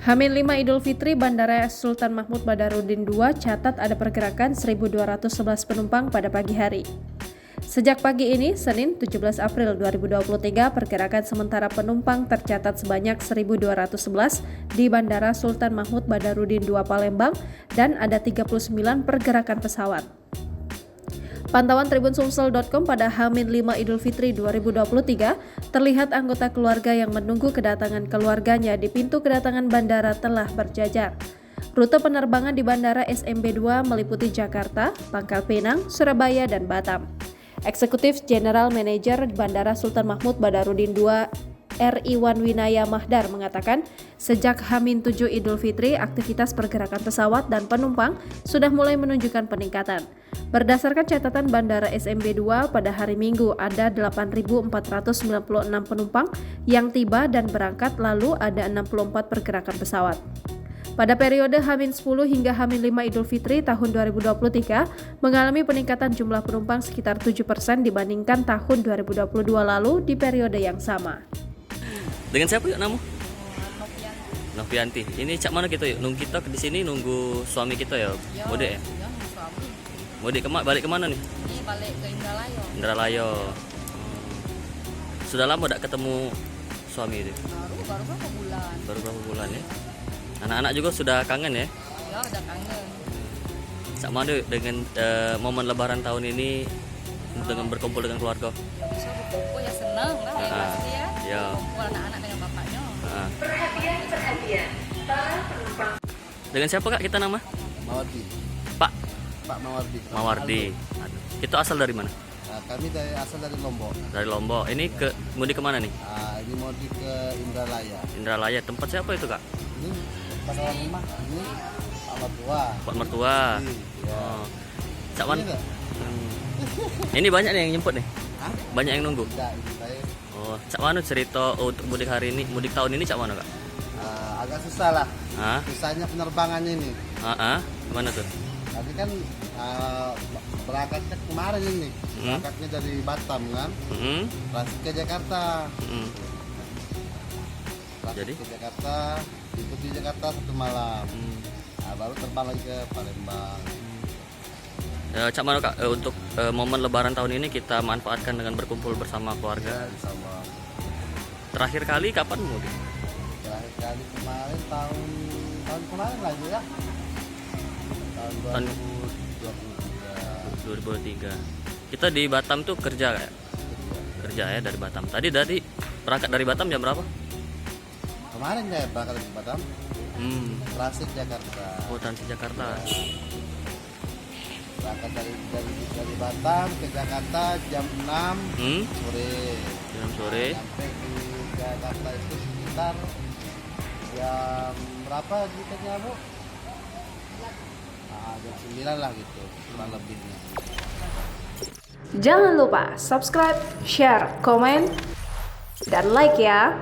H-5 Idul Fitri Bandara Sultan Mahmud Badarudin II catat ada pergerakan 1.211 penumpang pada pagi hari. Sejak pagi ini, Senin 17 April 2023, pergerakan sementara penumpang tercatat sebanyak 1.211 di Bandara Sultan Mahmud Badarudin II Palembang dan ada 39 pergerakan pesawat. Pantauan tribunsumsel.com pada H-5 Idul Fitri 2023, terlihat anggota keluarga yang menunggu kedatangan keluarganya di pintu kedatangan bandara telah berjajar. Rute penerbangan di Bandara SMB 2 meliputi Jakarta, Pangkal Pinang, Surabaya, dan Batam. Eksekutif General Manager Bandara Sultan Mahmud Badarudin II R.I.Wan Winaya Mahdar mengatakan, sejak H-7 Idul Fitri, aktivitas pergerakan pesawat dan penumpang sudah mulai menunjukkan peningkatan. Berdasarkan catatan Bandara SMB 2, pada hari Minggu ada 8.496 penumpang yang tiba dan berangkat, lalu ada 64 pergerakan pesawat. Pada periode H-10 hingga H-5 Idul Fitri tahun 2023 mengalami peningkatan jumlah penumpang sekitar 7% dibandingkan tahun 2022 lalu di periode yang sama. Dengan siapa yuk namu? Novianti. Ini cak mana kita yuk? Nunggu kita di sini nunggu suami kita ya. Mudik ya? Mudik balik kemana nih? Ini balik ke Indralayo. Indralayo. Sudah lama tak ketemu suami itu? Baru berapa bulan? Baru berapa bulan ya? Anak-anak juga sudah kangen ya? Ya udah kangen. Cak mana dengan momen Lebaran tahun ini dengan berkumpul dengan keluarga? Bisa berkumpul ya seneng lah ya pasti ya. Ya. Kumpul anak-anak dengan bapaknya. Perhatian. Dengan siapa kak kita nama? Mawardi. Pak Mawardi. Mawardi. Itu asal dari mana? Nah, kami asal dari Lombok. Dari Lombok. Ini ke mudik kemana nih? Ini mau ke Indralaya. Indralaya. Tempat siapa itu kak? Ini pasal 5. Ini Pak Mertua. Pak Mertua. Ya. Oh. Cak mana? Ini, Ini banyak nih yang nyemput nih. Hah? Banyak yang nunggu. Tidak, ini saya Oh, cak mana cerita untuk mudik hari ini, mudik tahun ini cak mana kak? agak susah lah. Hah? Susahnya penerbangannya ini. Gimana tuh? Tapi kan berangkatnya kemarin ini. Berangkatnya dari Batam kan. Transit ke Jakarta. Transit Jadi? ke Jakarta, ikut di Jakarta 1 malam. Baru terbang lagi ke Palembang. Cak mana kak, untuk momen Lebaran tahun ini kita manfaatkan dengan berkumpul bersama keluarga. Sama Terakhir kali kapan mudik? terakhir kali kemarin tahun kemarin lagi ya. Tahun 2023. 2023. Kita di Batam tuh kerja kayak? Kerja ya dari Batam. Tadi berangkat dari Batam jam berapa? Kemarin ya berangkat dari Batam. Transit Jakarta. Oh, transit Jakarta. Berangkat dari Batam ke Jakarta jam 6 sore. Jam sore. Sampai di Jakarta itu sekitar jam berapa gitu Bu? Jam 9 lah gitu, kurang lebihnya. Jangan lupa subscribe, share, komen, dan like ya.